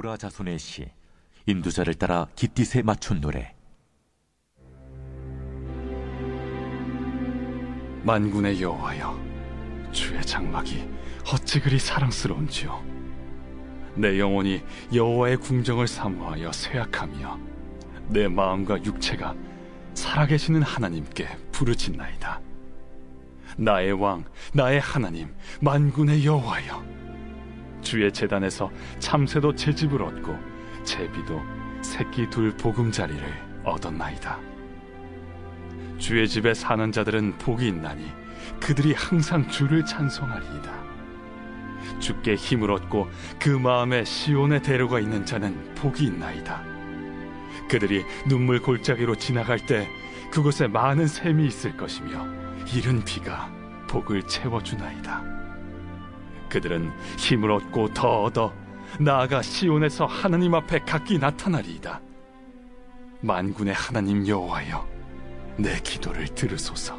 고라 자손의 시 인두자를 따라 깃딧에 맞춘 노래. 만군의 여호와여, 주의 장막이 어찌 그리 사랑스러운지요. 내 영혼이 여호와의 궁정을 사모하여 쇠약하며 내 마음과 육체가 살아계시는 하나님께 부르짖나이다. 나의 왕, 나의 하나님, 만군의 여호와여, 주의 제단에서 참새도 제 집을 얻고 제비도 새끼 둘 보금자리를 얻었나이다. 주의 집에 사는 자들은 복이 있나니 그들이 항상 주를 찬송하리이다. 주께 힘을 얻고 그 마음에 시온의 대로가 있는 자는 복이 있나이다. 그들이 눈물 골짜기로 지나갈 때 그곳에 많은 샘이 있을 것이며 이른 비가 복을 채워주나이다. 그들은 힘을 얻고 더 얻어 나아가 시온에서 하나님 앞에 각기 나타나리이다. 만군의 하나님 여호와여, 내 기도를 들으소서.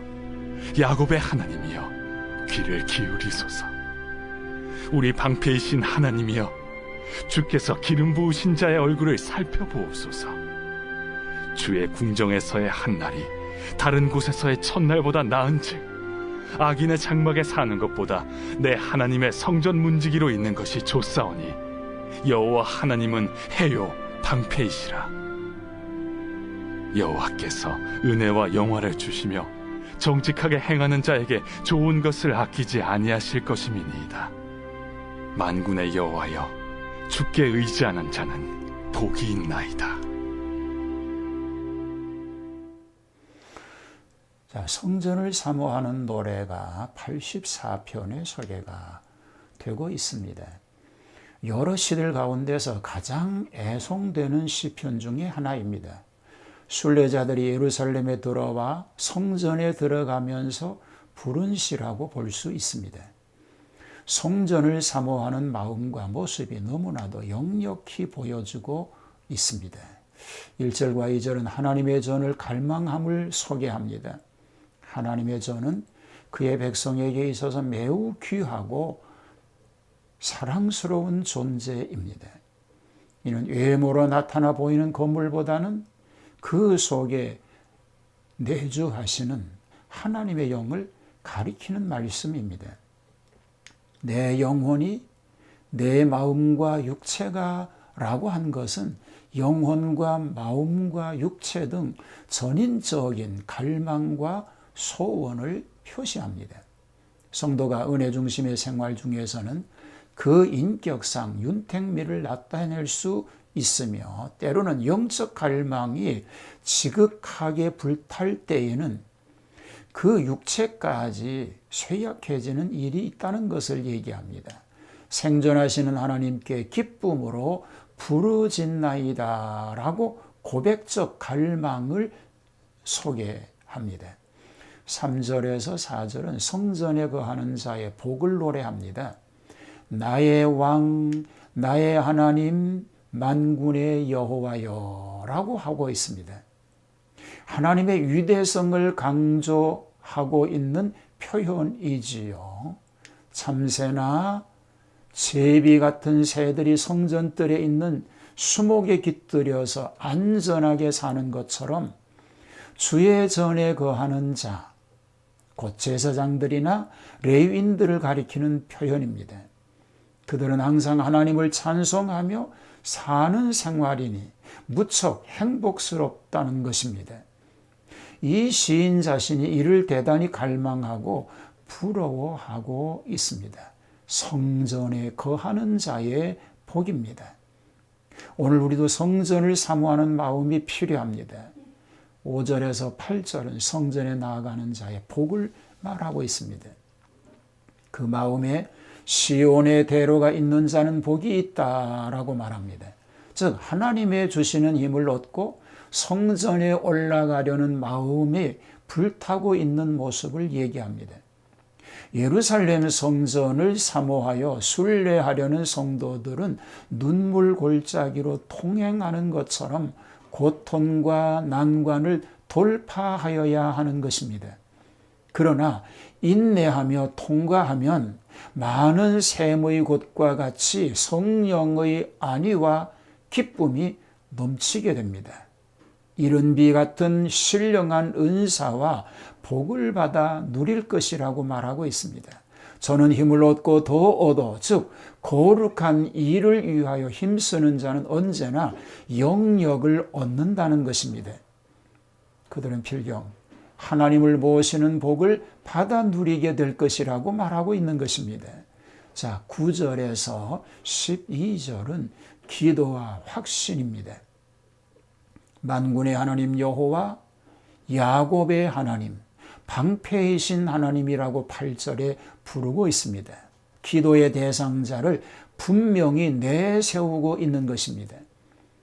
야곱의 하나님이여, 귀를 기울이소서. 우리 방패이신 하나님이여, 주께서 기름 부으신 자의 얼굴을 살펴보옵소서. 주의 궁정에서의 한날이 다른 곳에서의 첫날보다 나은즉 악인의 장막에 사는 것보다 내 하나님의 성전 문지기로 있는 것이 좋사오니 여호와 하나님은 해요 방패이시라. 여호와께서 은혜와 영화를 주시며 정직하게 행하는 자에게 좋은 것을 아끼지 아니하실 것임이니이다. 만군의 여호와여, 주께 의지하는 자는 복이 있나이다. 자, 성전을 사모하는 노래가 84편에 소개가 되고 있습니다. 여러 시들 가운데서 가장 애송되는 시편 중에 하나입니다. 순례자들이 예루살렘에 들어와 성전에 들어가면서 부른 시라고 볼 수 있습니다. 성전을 사모하는 마음과 모습이 너무나도 역력히 보여지고 있습니다. 1절과 2절은 하나님의 전을 갈망함을 소개합니다. 하나님의 전은 그의 백성에게 있어서 매우 귀하고 사랑스러운 존재입니다. 이는 외모로 나타나 보이는 건물보다는 그 속에 내주하시는 하나님의 영을 가리키는 말씀입니다. 내 영혼이 내 마음과 육체가 라고 한 것은 영혼과 마음과 육체 등 전인적인 갈망과 소원을 표시합니다. 성도가 은혜 중심의 생활 중에서는 그 인격상 윤택미를 나타낼 수 있으며 때로는 영적 갈망이 지극하게 불탈 때에는 그 육체까지 쇠약해지는 일이 있다는 것을 얘기합니다. 생존하시는 하나님께 기쁨으로 부르짖나이다 라고 고백적 갈망을 소개합니다. 3절에서 4절은 성전에 거하는 자의 복을 노래합니다. 나의 왕, 나의 하나님, 만군의 여호와여 라고 하고 있습니다. 하나님의 위대성을 강조하고 있는 표현이지요. 참새나 제비 같은 새들이 성전뜰에 있는 수목에 깃들여서 안전하게 사는 것처럼 주의 전에 거하는 자, 곧 제사장들이나 레위인들을 가리키는 표현입니다. 그들은 항상 하나님을 찬송하며 사는 생활이니 무척 행복스럽다는 것입니다. 이 시인 자신이 이를 대단히 갈망하고 부러워하고 있습니다. 성전에 거하는 자의 복입니다. 오늘 우리도 성전을 사모하는 마음이 필요합니다. 5절에서 8절은 성전에 나아가는 자의 복을 말하고 있습니다. 그 마음에 시온의 대로가 있는 자는 복이 있다라고 말합니다. 즉 하나님의 주시는 힘을 얻고 성전에 올라가려는 마음이 불타고 있는 모습을 얘기합니다. 예루살렘 성전을 사모하여 순례하려는 성도들은 눈물 골짜기로 통행하는 것처럼 고통과 난관을 돌파하여야 하는 것입니다. 그러나 인내하며 통과하면 많은 샘의 곳과 같이 성령의 안위와 기쁨이 넘치게 됩니다. 이른 비 같은 신령한 은사와 복을 받아 누릴 것이라고 말하고 있습니다. 저는 힘을 얻고 더 얻어, 즉 거룩한 일을 위하여 힘쓰는 자는 언제나 영력을 얻는다는 것입니다. 그들은 필경 하나님을 모시는 복을 받아 누리게 될 것이라고 말하고 있는 것입니다. 자, 9절에서 12절은 기도와 확신입니다. 만군의 하나님 여호와, 야곱의 하나님, 방패이신 하나님이라고 8절에 부르고 있습니다. 기도의 대상자를 분명히 내세우고 있는 것입니다.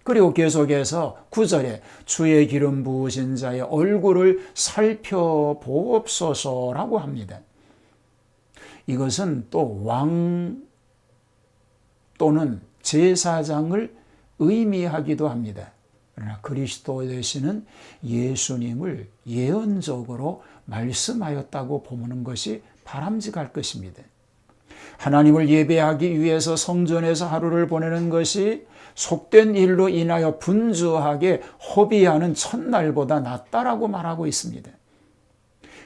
그리고 계속해서 9절에 주의 기름 부으신 자의 얼굴을 살펴보옵소서라고 합니다. 이것은 또 왕 또는 제사장을 의미하기도 합니다. 그러나 그리스도 되시는 예수님을 예언적으로 말씀하였다고 보는 것이 바람직할 것입니다. 하나님을 예배하기 위해서 성전에서 하루를 보내는 것이 속된 일로 인하여 분주하게 허비하는 첫날보다 낫다라고 말하고 있습니다.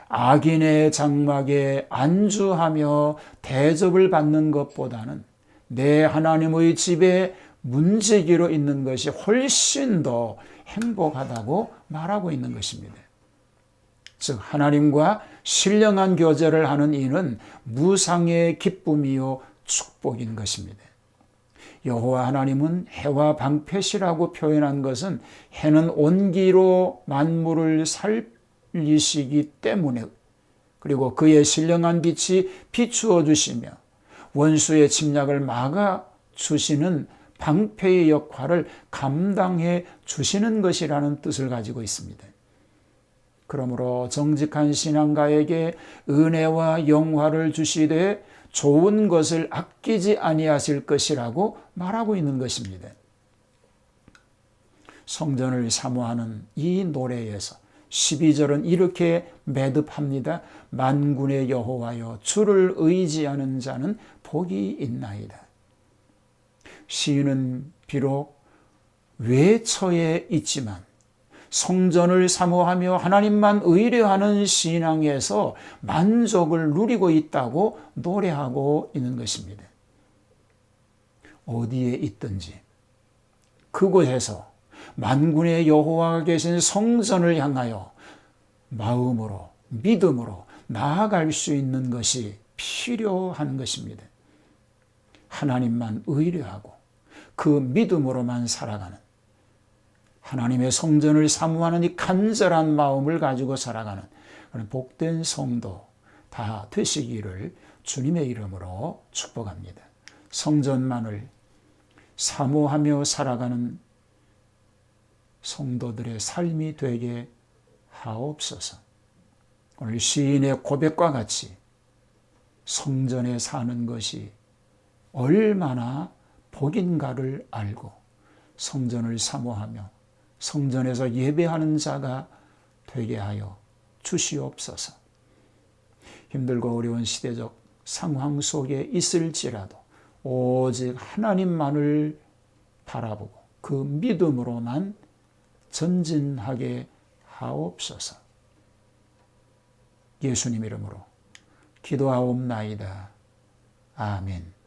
악인의 장막에 안주하며 대접을 받는 것보다는 내 하나님의 집에 문지기로 있는 것이 훨씬 더 행복하다고 말하고 있는 것입니다. 즉 하나님과 신령한 교제를 하는 이는 무상의 기쁨이요 축복인 것입니다. 여호와 하나님은 해와 방패시라고 표현한 것은 해는 온기로 만물을 살리시기 때문에, 그리고 그의 신령한 빛이 비추어 주시며 원수의 침략을 막아 주시는 방패의 역할을 감당해 주시는 것이라는 뜻을 가지고 있습니다. 그러므로 정직한 신앙가에게 은혜와 영화를 주시되 좋은 것을 아끼지 아니하실 것이라고 말하고 있는 것입니다. 성전을 사모하는 이 노래에서 12절은 이렇게 매듭합니다. 만군의 여호와여, 주를 의지하는 자는 복이 있나이다. 시인은 비록 외처에 있지만 성전을 사모하며 하나님만 의뢰하는 신앙에서 만족을 누리고 있다고 노래하고 있는 것입니다. 어디에 있든지 그곳에서 만군의 여호와가 계신 성전을 향하여 마음으로, 믿음으로 나아갈 수 있는 것이 필요한 것입니다. 하나님만 의뢰하고 그 믿음으로만 살아가는, 하나님의 성전을 사모하는 이 간절한 마음을 가지고 살아가는 그런 복된 성도 다 되시기를 주님의 이름으로 축복합니다. 성전만을 사모하며 살아가는 성도들의 삶이 되게 하옵소서. 오늘 시인의 고백과 같이 성전에 사는 것이 얼마나 복인가를 알고 성전을 사모하며 성전에서 예배하는 자가 되게 하여 주시옵소서. 힘들고 어려운 시대적 상황 속에 있을지라도 오직 하나님만을 바라보고 그 믿음으로만 전진하게 하옵소서. 예수님 이름으로 기도하옵나이다. 아멘.